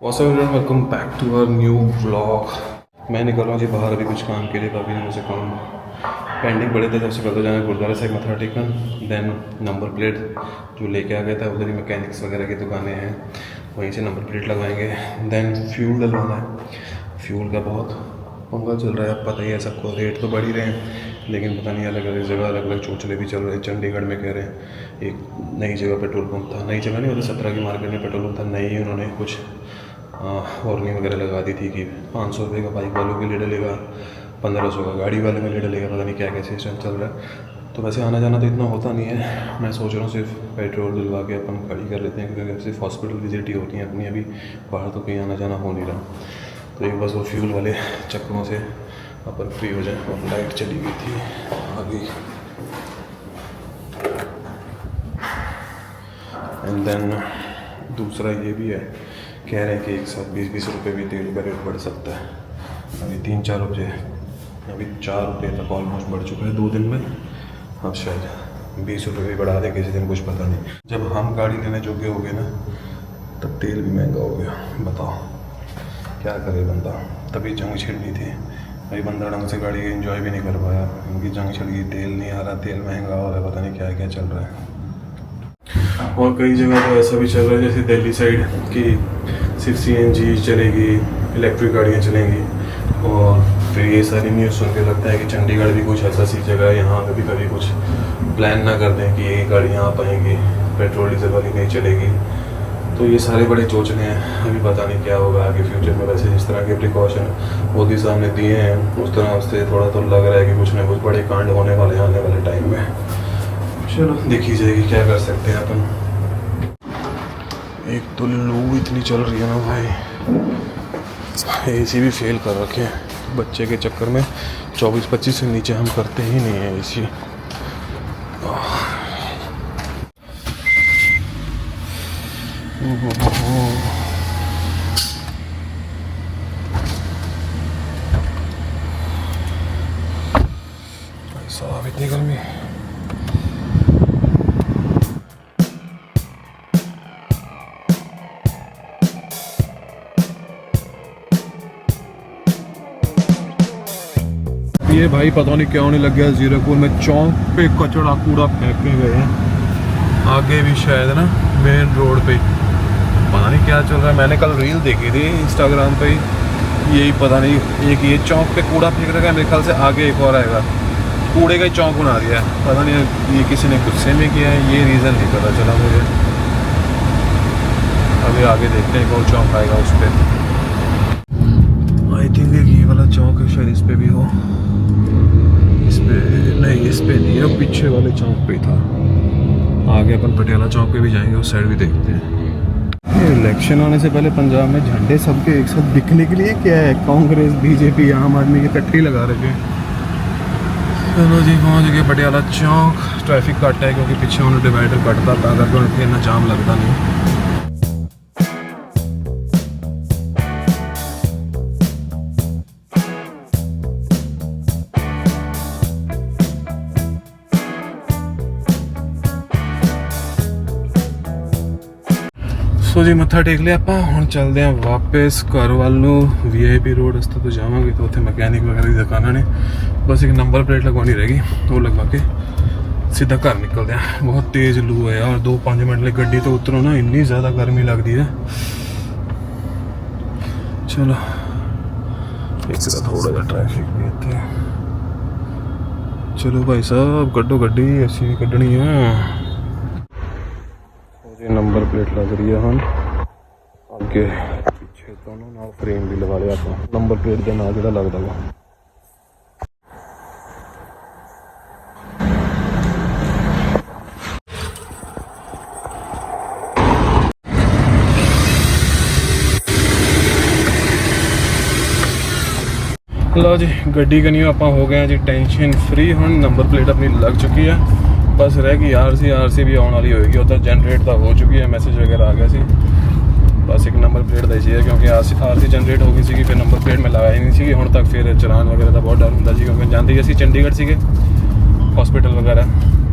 Welcome back to our new vlog. मैं निकल रहा हूँ जी बाहर अभी कुछ काम के लिए। काफ़ी दिनों से काम पेंडिंग पड़े थे। सबसे पहले जाना गुरुद्वारा से मत्था टेकन, देन नंबर प्लेट जो लेके आ गया था, उधर ही मैकेनिक्स वगैरह की दुकानें हैं, वहीं से नंबर प्लेट लगवाएंगे। देन फ्यूल डलवाना है। फ्यूल का बहुत पंगा चल रहा है, अब पता ही है सबको। रेट तो बढ़ ही रहे हैं, लेकिन पता नहीं अलग अलग जगह अलग अलग चोचले भी चल रहे हैं। चंडीगढ़ में कह रहे हैं एक नई जगह पेट्रोल पंप था, नई जगह नहीं होता 17 की मार्केट में पेट्रोल पंप था, नई उन्होंने कुछ वार्निंग वगैरह लगा दी थी कि 500 रुपये का बाइक वालों के लिए डलेगा, 1500 का गाड़ी वाले के लिए डलेगा। पता नहीं क्या क्या सिस्टम चल रहा है। तो वैसे आना जाना तो इतना होता नहीं है। मैं सोच रहा हूँ सिर्फ पेट्रोल डलवा के अपन गाड़ी कर लेते हैं, क्योंकि सिर्फ हॉस्पिटल विजिट ही होती है अपनी, अभी बाहर तो कहीं आना जाना हो नहीं रहा। तो एक बस वो फ्यूल वाले चक्करों से अपन फ्री हो जाए। और लाइट चली गई थी आगे। एंड देन दूसरा ये भी है, कह रहे हैं कि एक साथ 20-20 रुपये भी तेल का रेट बढ़ सकता है। अभी 3-4 रुपये, अभी 4 रुपये तक ऑलमोस्ट बढ़ चुका है 2 दिन में। अब शायद 20 रुपये भी बढ़ा दें किसी दिन, कुछ पता नहीं। जब हम गाड़ी लेने जोगे हो गए ना, तब तेल भी महंगा हो गया। बताओ क्या करे बंदा। तभी जंग छिड़नी थी भाई, बंदा ढंग से गाड़ी एंजॉय भी नहीं कर पाया। उनकी जंग छिड़ गई, तेल नहीं आ रहा, तेल महंगा हो रहा है, पता नहीं क्या क्या चल रहा है। और कई जगह तो ऐसा भी चल रहा है जैसे दिल्ली साइड की सिर्फ CNG चलेगी, इलेक्ट्रिक गाड़ियाँ चलेंगी। और फिर ये सारी न्यूज़ सुन के लगता है कि चंडीगढ़ भी कुछ ऐसा सी जगह है, यहाँ पे भी कभी कुछ प्लान ना कर दें कि ये गाड़ियाँ आ पाएंगी, पेट्रोल डीजल वाली नहीं चलेगी। तो ये सारे बड़े चोचले हैं, अभी पता नहीं क्या होगा आगे फ्यूचर में। वैसे जिस तरह के प्रिकॉशन मोदी साहब ने दिए हैं, उस तरह से थोड़ा तो लग रहा है कि कुछ ना कुछ बड़े कांड होने वाले आने वाले टाइम में। चलो देखी जाएगी, क्या कर सकते हैं अपन। एक तो लू इतनी चल रही है ना भाई, AC भी फेल कर रखे हैं बच्चे के चक्कर में। 24-25 से नीचे हम करते ही नहीं है AC। भाई साहब इतनी गर्मी। ये भाई पता नहीं क्या होने लग गया जीरकपुर में, चौक पे कचड़ा कूड़ा फेंके गए हैं। आगे भी शायद ना मेन रोड पे पता नहीं क्या चल रहा है। मैंने कल रील देखी थी इंस्टाग्राम पे, यही पता नहीं, एक ये चौक पे कूड़ा फेंक रखा है, मेरे ख्याल से आगे एक और आएगा, कूड़े का ही चौक बना दिया है। पता नहीं ये किसी ने गुस्से में किया है, ये रीज़न नहीं पता चला मुझे। अभी आगे देखते हैं कौन चौक आएगा उस पर। आई थिंक ये वाला चौक है, शायद इस पर भी हो। इस पे नहीं, इस पे नहीं है, पीछे वाले चौक पे था। आगे अपन पटियाला चौक पे भी जाएंगे, उस साइड भी देखते हैं। इलेक्शन आने से पहले पंजाब में झंडे सबके एक साथ दिखने के लिए क्या है, कांग्रेस BJP आम आदमी के कट्टी लगा रखे हैं। चलो जी पहुँच गए पटियाला चौक। ट्रैफिक कट है क्योंकि पीछे उन्होंने डिवाइडर कटता था, अगर उनके इतना जाम लगता नहीं। तो जी मत्था टेक लिया ਆਪਾਂ, ਹੁਣ ਚੱਲਦੇ ਆਂ ਵਾਪਸ ਘਰ ਵੱਲ ਨੂੰ। VIP रोड रस्ते तो जावांगे तो उत्थे मैकेनिक वगैरह की दुकाना ने, बस एक नंबर प्लेट लगवानी रहेगी, वो लगवा के सीधा घर निकलते हैं। बहुत तेज़ लू है यार, 2-5 मिनट लिए गड्डी तो उतरो ना, इन्नी ज़्यादा गर्मी लगती है। चलो एक थोड़ा सा ट्रैफिक भी इतने। चलो भाई साहब कड्डो गड्डी, असी भी कड्डनी है। नंबर प्लेट लग रही है हम अगे पीछे दोनों नाल फ्रेम भी लगा लिया आप नंबर प्लेट के नाल जो लगता है। लो जी गड्डी कनी आप हो गए जी टेंशन फ्री। हम नंबर प्लेट अपनी लग चुकी है, बस रह गई RC भी आने वाली होगी। उधर जनरेट तो हो चुकी है, मैसेज वगैरह आ गया सी। बस एक नंबर प्लेट का चाहिए क्योंकि RC जनरेट हो गई सी, फिर नंबर प्लेट में लगाई नहीं सी हुण तक। फिर चलान वगैरह का बहुत डर होंगे सी, क्योंकि जाते ही असी चंडीगढ़ से हॉस्पिटल वगैरह,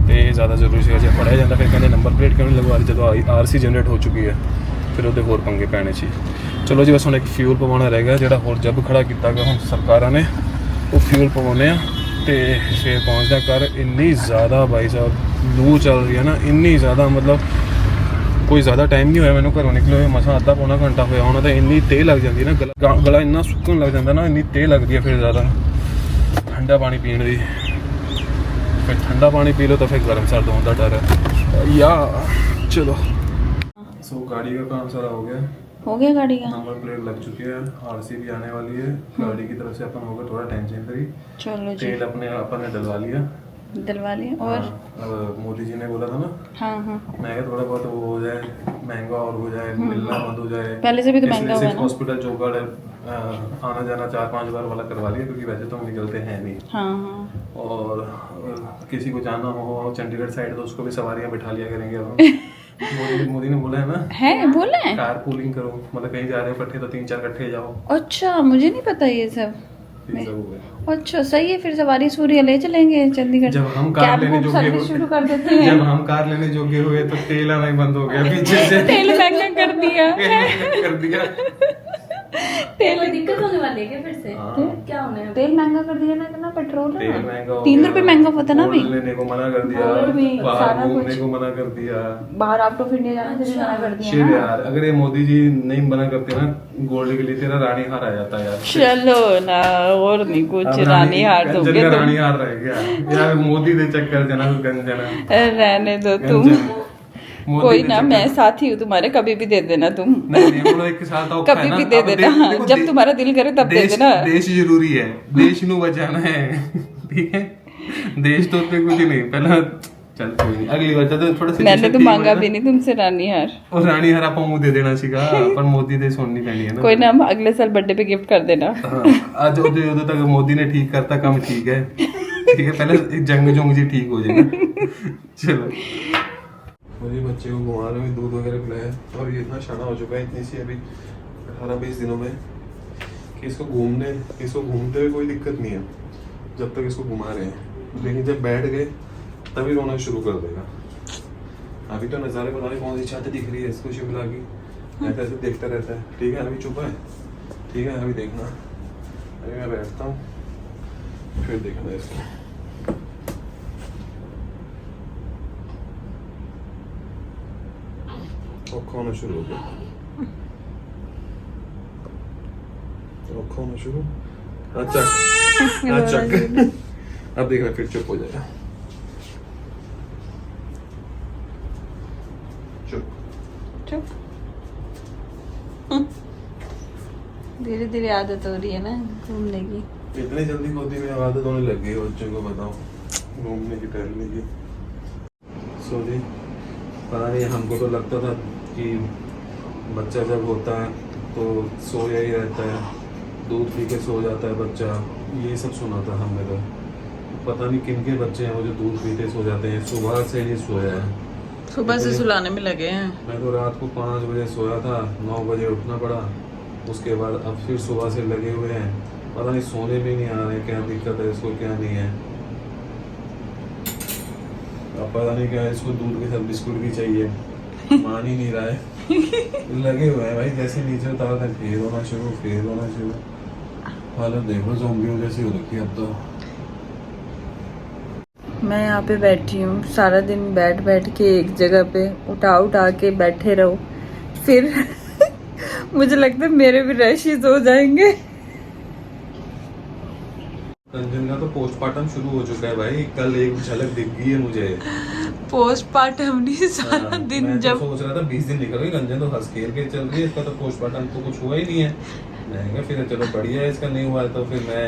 तो ये ज़्यादा जरूरी से पढ़ाया जाता। फिर कहते नंबर प्लेट क्यों नहीं लगवा रही, जो RC जनरेट हो चुकी है। फिर ਉਹਦੇ ਹੋਰ ਪੰਗੇ ਪੈਣੇ ਸੀ। ਚਲੋ ਜੀ ਬਸ ਹੁਣ ਇੱਕ ਫਿਊਲ ਪਵਾਉਣਾ ਰਹਿ ਗਿਆ ਜਿਹੜਾ ਹੋਰ ਜੱਬ ਖੜਾ ਕੀਤਾ ਗਿਆ ਹੁਣ ਸਰਕਾਰਾਂ ਨੇ, ਉਹ ਫਿਊਲ ਪਵਾਉਣੇ ਆ ਤੇ ਫਿਰ ਪਹੁੰਚਦਾ ਘਰ। ਇੰਨੀ ਜ਼ਿਆਦਾ ਭਾਈ ਸਾਹਿਬ ਲੂ ਚੱਲ ਰਹੀ ਹੈ ਨਾ, ਇੰਨੀ ਜ਼ਿਆਦਾ ਮਤਲਬ ਕੋਈ ਜ਼ਿਆਦਾ ਟਾਈਮ ਨਹੀਂ ਹੋਇਆ ਮੈਨੂੰ ਘਰੋਂ ਨਿਕਲੇ ਹੋਏ, ਮਸਾਂ ਅੱਧਾ ਪੌਣਾ ਘੰਟਾ ਹੋਇਆ ਉਹਨਾਂ ਦਾ। ਇੰਨੀ ਤੇਜ਼ ਲੱਗ ਜਾਂਦੀ ਨਾ, ਗਲਾ ਇੰਨਾ ਸੁੱਕਣ ਲੱਗ ਜਾਂਦਾ ਨਾ, ਇੰਨੀ ਤੇਜ਼ ਲੱਗਦੀ ਹੈ। ਫਿਰ ਜ਼ਿਆਦਾ ਠੰਡਾ ਪਾਣੀ ਪੀਣ ਦੀ, फिर ठंडा पानी पी लो तो फिर गर्म सर्द होने का डर है या। चलो सो गाड़ी का काम सारा हो गया गाड़ी का नंबर प्लेट लग चुकी है, आरसी भी आने वाली है गाड़ी की तरफ से। अपन होगा थोड़ा टेंशन फ्री। चलो जी, तेल अपन ने डलवा लिया और मोदी जी ने बोला था ना, हाँ मैं थोड़ा बहुत वो हो जाए, महंगा और हो जाए, मिलना बंद हो जाए। पहले से भी तो महंगा हुआ है ना। हॉस्पिटल जोगाड़ आना जाना 4-5 बार वाला करवा लिया, क्योंकि वैसे तो हम निकलते हैं नहीं। हाँ। और किसी को जाना हो चंडीगढ़ साइड तो उसको भी सवारियां बिठा लिया करेंगे अब। मोदी ने बोला है ना, है बोला है कार पूलिंग करो, मतलब कहीं जा रहे हो इकट्ठे तो 3-4 इकट्ठे जाओ। अच्छा, मुझे नहीं पता ये सब। ये सब हो गया। अच्छा सही है, फिर सवारी सूर्य ले चलेंगे चंडीगढ़। जब हम कार लेने जोगे हुए, शुरू कर देते हैं। जब हम कार लेने जोगे हुए तो तेल आना ही बंद हो गया पीछे से। तेल महंगा कर दिया कर दिया। तेल दिक्कत होने वाली है क्या फिर से? क्या होने वाला? तेल महंगा कर दिया ना, इतना पेट्रोल है तेल ना, महंगा हो 3 गया, रुपए महंगा होता ना। भी लेने को मना कर दिया, गोल्ड भी, बाहर सारा घूमने कुछ। को मना कर दिया, बाहर आउट ऑफ इंडिया जाने से भी मना कर दिया शिट ना। यार, अगर ये मोदी जी नहीं मना करते ना गोल्ड के लिए, तेरा रानी हार आ जाता यार। चलो ना, और नहीं कुछ, रानी हार दोगे तुम। रानी हार रह गया यार, मोदी दे चक्कर जना गंजना रहने दो तुम, कोई ना, मैं साथी हूँ तुम्हारे, कभी भी दे देना तुम। नहीं बोलो एक साथ आओ, कभी भी दे देना, हाँ, जब तुम्हारा दिल करे तब दे देना। देश जरूरी है, देश नू बचाना है, ठीक है। देश तो पे कुछ नहीं, पहला चल कोई नहीं, अगली बार तो थोड़ा सा मैंने तो मांगा भी नहीं तुमसे रानी हार, और रानी हार आपको मुंह दे देना सीखा, पर मोदी दे सुननी पैनी है ना। कोई ना, हम अगले साल बर्थडे पे गिफ्ट कर देना। आज उधर तक मोदी ने ठीक करता काम, ठीक है ठीक है, पहले जंग जी ठीक हो जाएगा। चलो मुझे बच्चे को घुमा रहे हैं, दूध वगैरह पिलाया, और ये इतना शाना हो चुका है इतनी सी अभी 18-20 दिनों में कि इसको घूमते हुए कोई दिक्कत नहीं है जब तक इसको घुमा रहे हैं, लेकिन जब बैठ गए तभी रोना शुरू कर देगा। अभी तो नज़ारे बता रहे, कौन सी छत दिख रही है इसको शिमला की, ऐसे ऐसे देखता रहता है। ठीक है अभी चुप है, ठीक है अभी देखना, अभी मैं बैठता हूँ फिर देखना इसको। औखा होना शुरू हो गया, औखा होना शुरू। अच्छा अब देखना फिर चुप हो जाएगा। चुप, धीरे धीरे आदत हो रही है ना घूमने की। इतनी जल्दी गोदी में आदत होने लग गई बच्चों को, बताओ घूमने की टहलने की। सो जी पता नहीं, हमको तो लगता था कि बच्चा जब होता है तो सोया ही रहता है, दूध पी के सो जाता है बच्चा, ये सब सुना था हमने तो। पता नहीं किन के बच्चे हैं वो जो दूध पीते सो जाते हैं, सुबह से नहीं सोया है, सुबह से सुलाने में लगे हैं। मैं तो रात को 5 बजे सोया था, 9 बजे उठना पड़ा, उसके बाद अब फिर सुबह से लगे हुए हैं, पता नहीं सोने में नहीं आ रहे, क्या दिक्कत है इसको क्या नहीं है। अब पता नहीं क्या है, इसको दूध के साथ बिस्कुट भी चाहिए, मान ही नहीं रहा है। लगे हुए हैं भाई, जैसे नीचे उतारा था फिर होना शुरू। हालत देखो ज़ोंबियों जैसी हो रखी है अब तो। मैं यहाँ पे बैठी हूँ, सारा दिन बैठ बैठ के एक जगह पे उठा के बैठे रहो, फिर मुझे लगता है मेरे भी रैशेस हो जाएंगे। कंचन का तो पोस्टमार्टम शुरू हो चुका है भाई, कल एक झलक दिख गई है मुझे। पोस्टमार्टम नहीं, सारा दिन मैं जब तो सोच रहा था 20 दिन निकल गए, कंचन तो हंस खेल के चल रही है, इसका तो पोस्टमार्टम तो कुछ हुआ ही नहीं है। मैं कहा फिर चलो बढ़िया है, इसका नहीं हुआ है तो फिर मैं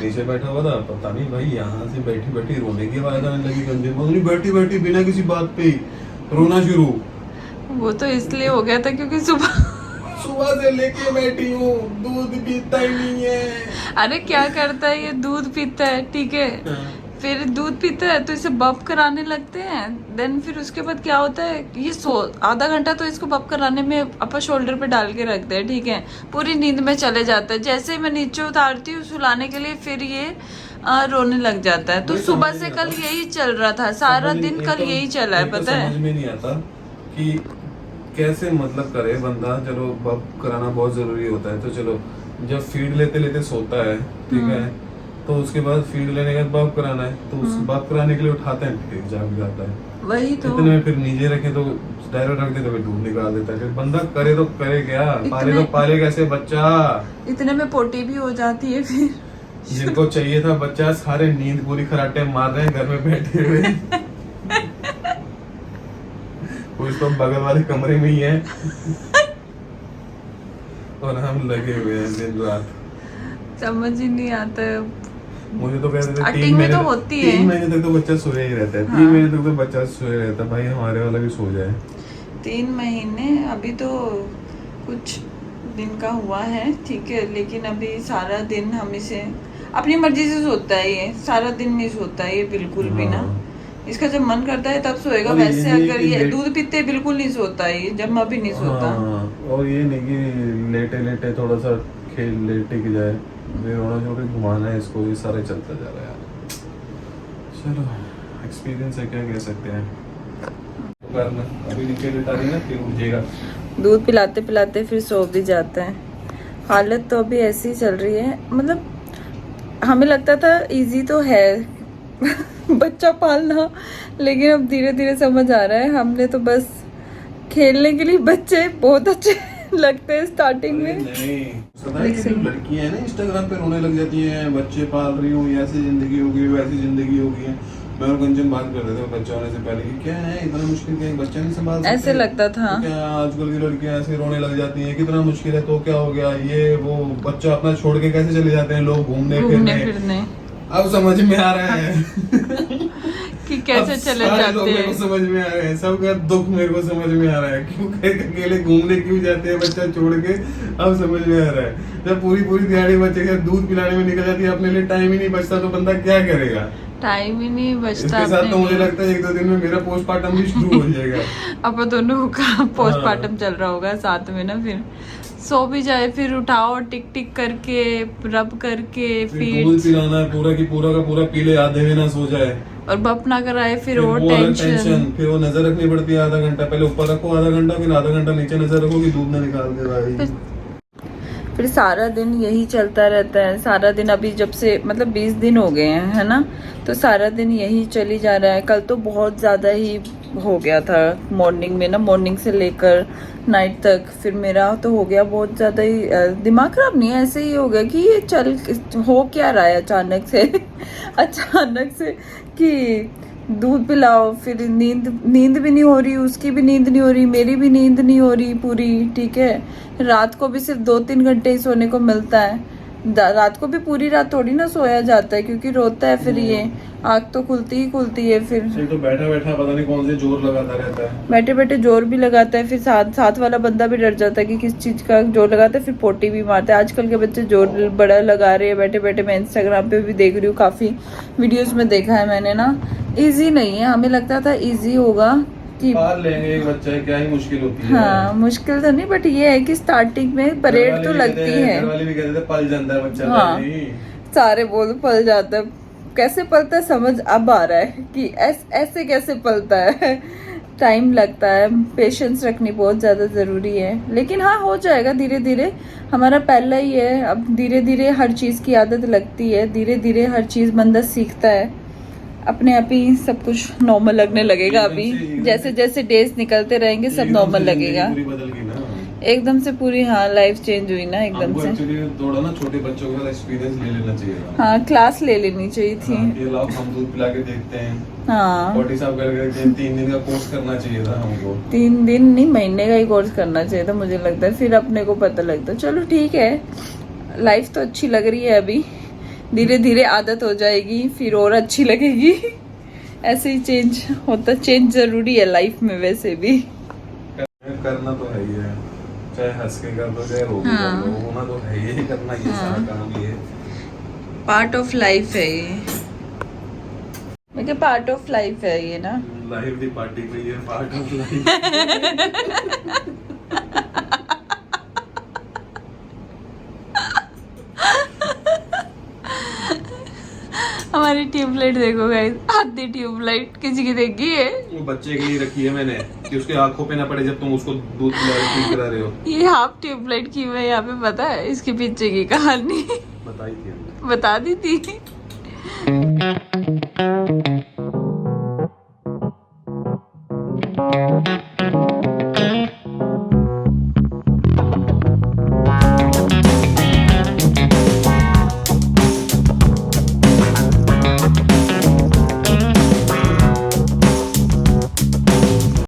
नीचे बैठा हुआ था, पता नहीं भाई यहाँ से बैठी रोने की आवाज आने लगी कंचन, मतलब बैठी बिना किसी बात पे ही रोना शुरू। वो तो इसलिए हो गया था क्योंकि सुबह से लेके बैठी हूँ, दूध पीता ही नहीं है। अरे क्या करता है ये, दूध पीता है ठीक है, फिर दूध पीता है तो इसे बफ कराने लगते हैं, देन फिर उसके बाद क्या होता है, ये आधा घंटा तो इसको बफ कराने में अपर शोल्डर पे डाल के रखते हैं, ठीक है, पूरी नींद में चले जाता है। जैसे ही मैं नीचे उतारती हूँ सुलाने के लिए, फिर ये रोने लग जाता है। तो सुबह से कल यही चल रहा था, सारा दिन कल यही चला है, पता है। समझ में नहीं आता कि कैसे मतलब करे बंदा। चलो बप कराना बहुत जरूरी होता है, तो चलो जब फीड लेते लेते सोता है, ठीक है, तो उसके बाद फीड लेने के बाद बप कराना है, तो उस बप कराने के लिए उठाते हैं, फिर जाग जाता है। वही तो इतने में फिर नीचे रखे तो डायरेक्ट रख दे तो फिर दूध निकाल देता है। फिर बंदा करे तो करे क्या, पाले तो पाले कैसे बच्चा। इतने में पोटी भी हो जाती है फिर। जिनको चाहिए था बच्चा सारे नींद पूरी खराटे मार रहे हैं घर में बैठे हुए। कुछ तो बगल वाले कमरे में ही है और हम लगे हुए हैं दिन रात। समझ ही नहीं आता है। मुझे तो कहते थे स्टार्टिंग में तो होती है। 3 महीने तक तो बच्चा सोया ही रहता है। 3 महीने तक तो बच्चा सोया रहता है। भाई हमारे वाला भी सो जाए। 3 महीने अभी तो कुछ दिन का हुआ है, ठीक है, लेकिन अभी सारा दिन हम इसे अपनी मर्जी से सोता है। ये सारा दिन नहीं सोता है ये बिल्कुल भी ना। इसका जब मन करता है तब सोएगा। और वैसे ये अगर कि ये दूध पीते बिल्कुल नहीं सोता है, ये जब भी नहीं सोता। और ये नहीं कि लेटे लेटे थोड़ा सा खेल लेटे के जाए, फिर रोना छोड़ घुमाना है इसको, ये सारा चलता जा रहा है यार। चलो एक्सपीरियंस है, क्या कह सकते हैं। अभी नीचे लेटा देना फिर उठ जाएगा। दूध पिलाते पिलाते फिर सो भी जाता है। हालत तो अभी ऐसी ही चल रही है। मतलब हमें लगता था इजी तो है बच्चा पालना, लेकिन अब धीरे धीरे समझ आ रहा है। हमने तो बस खेलने के लिए बच्चे बहुत अच्छे लगते हैं स्टार्टिंग में। नहीं लड़कियां हैं ना इंस्टाग्राम पे रोने लग जाती हैं, बच्चे पाल रही हूँ, ऐसी जिंदगी होगी वैसी जिंदगी होगी है। मैं और कंचन बात कर रहे थे बच्चा होने से पहले कि क्या है इतना मुश्किल, क्या बच्चा नहीं संभाल सकते? ऐसे लगता था। तो क्या आजकल की लड़कियां ऐसे रोने लग जाती हैं, कितना मुश्किल है, तो क्या हो गया, ये वो बच्चा अपना छोड़ के कैसे चले जाते हैं लोग घूमने फिरने। अब समझ में आ रहा है कि कैसे चले जाते हैं। को समझ में आ रहा है, सबका दुख मेरे को समझ में आ रहा है। क्यों अकेले घूमने क्यों जाते हैं बच्चा छोड़ के, अब समझ में आ रहा है। जब पूरी पूरी दिहाड़ी बच्चे के दूध पिलाने में निकल जाती है, अपने लिए टाइम ही नहीं बचता, तो बंदा क्या करेगा? टाइम ही नहीं बचता। इसके साथ तो मुझे लगता है 1-2 दिन में मेरा पोस्टमार्टम भी शुरू हो जाएगा। अब दोनों का पोस्टमार्टम चल रहा होगा साथ में ना। फिर सो भी जाए, फिर उठाओ, टिक टिक करके रब करके, फिर दूध पिलाना है पूरा की पूरा का पूरा पीले, आधे में ना सो जाए और बप ना कराए, फिर वो अलग टेंशन। फिर वो नजर रखनी पड़ती है आधा घंटा। पहले ऊपर रखो आधा घंटा, फिर आधा घंटा नीचे नजर रखो कि दूध ना निकाल दे भाई। फिर सारा दिन यही चलता रहता है। सारा दिन अभी जब से मतलब 20 दिन हो गए हैं, है ना, तो सारा दिन यही चली जा रहा है। कल तो बहुत ज़्यादा ही हो गया था मॉर्निंग में ना, मॉर्निंग से लेकर नाइट तक। फिर मेरा तो हो गया बहुत ज़्यादा ही दिमाग खराब, नहीं है, ऐसे ही हो गया कि ये चल हो क्या रहा है अचानक से अचानक से कि दूध पिलाओ, फिर नींद भी नहीं हो रही, उसकी भी नींद नहीं हो रही, मेरी भी नींद नहीं हो रही पूरी, ठीक है। रात को भी सिर्फ 2-3 घंटे ही सोने को मिलता है। रात को भी पूरी रात थोड़ी ना सोया जाता है, क्योंकि रोता है फिर ये, आँख तो खुलती ही खुलती है। फिर तो बैठा बैठा पता नहीं कौन से जोर लगाता रहता है, बैठे बैठे जोर भी लगाता है। फिर साथ वाला बंदा भी डर जाता है कि किस चीज का जोर लगाता है, फिर पोटी भी मारता है। आजकल के बच्चे जोर बड़ा लगा रहे हैं बैठे बैठे। मैं इंस्टाग्राम पे भी देख रही हूँ, काफी वीडियोस में देखा है मैंने ना। इजी नहीं है, हमें लगता था इजी होगा कि पाल लेंगे एक बच्चा है, क्या ही मुश्किल होती है। हाँ मुश्किल तो नहीं, बट ये है कि स्टार्टिंग में परेड तो लगती है। घर वाले भी कहते थे पल जाता है बच्चा। हाँ, सारे बोल पल जाता है। कैसे पलता है समझ अब आ रहा है कि ऐसे कैसे पलता है। टाइम लगता है, पेशेंस रखनी बहुत ज़्यादा ज़रूरी है, लेकिन हाँ हो जाएगा धीरे धीरे। हमारा पहला ही है, अब धीरे धीरे हर चीज़ की आदत लगती है, धीरे धीरे हर चीज़ बंदा सीखता है, अपने आप ही सब कुछ नॉर्मल लगने लगेगा। अभी जैसे जैसे डेज निकलते रहेंगे सब नॉर्मल लगेगा। एकदम से पूरी हाँ लाइफ चेंज हुई ना एकदम से। थोड़ा ना छोटे बच्चों के साथ एक्सपीरियंस ले लेना चाहिए था। हाँ क्लास ले लेनी चाहिए थी। ये लाओ हम दूध पिला के देखते हैं। हाँ 40 साहब करके 3 दिन का कोर्स करना चाहिए था हमको। 3 दिन नहीं, महीने का ही कोर्स करना चाहिए था मुझे लगता है, फिर अपने को पता लगता। चलो ठीक है, लाइफ तो अच्छी लग रही है अभी, धीरे धीरे आदत हो जाएगी, फिर और अच्छी लगेगी। ऐसे ही चेंज होता, चेंज जरूरी है लाइफ में वैसे भी। करना तो है ही है, चाहे हंस के कर दो चाहे रो के कर दो, होना तो है ही, करना ये सारा काम ये पार्ट ऑफ लाइफ है ये। मैं क्या पार्ट ऑफ लाइफ है ये ना। लाइफ दी पार्टी पे ये पार्ट ऑफ लाइफ। हमारी ट्यूबलाइट देखो गाइस, आधी ट्यूबलाइट किसी की देखी है? वो बच्चे के लिए रखी है मैंने कि उसके आंखों पे ना पड़े जब तुम उसको दूध पिला रहे हो। ये हाफ ट्यूबलाइट की मैं यहाँ पे पता है इसके पीछे की कहानी बताई थी हमने। बता दी थी।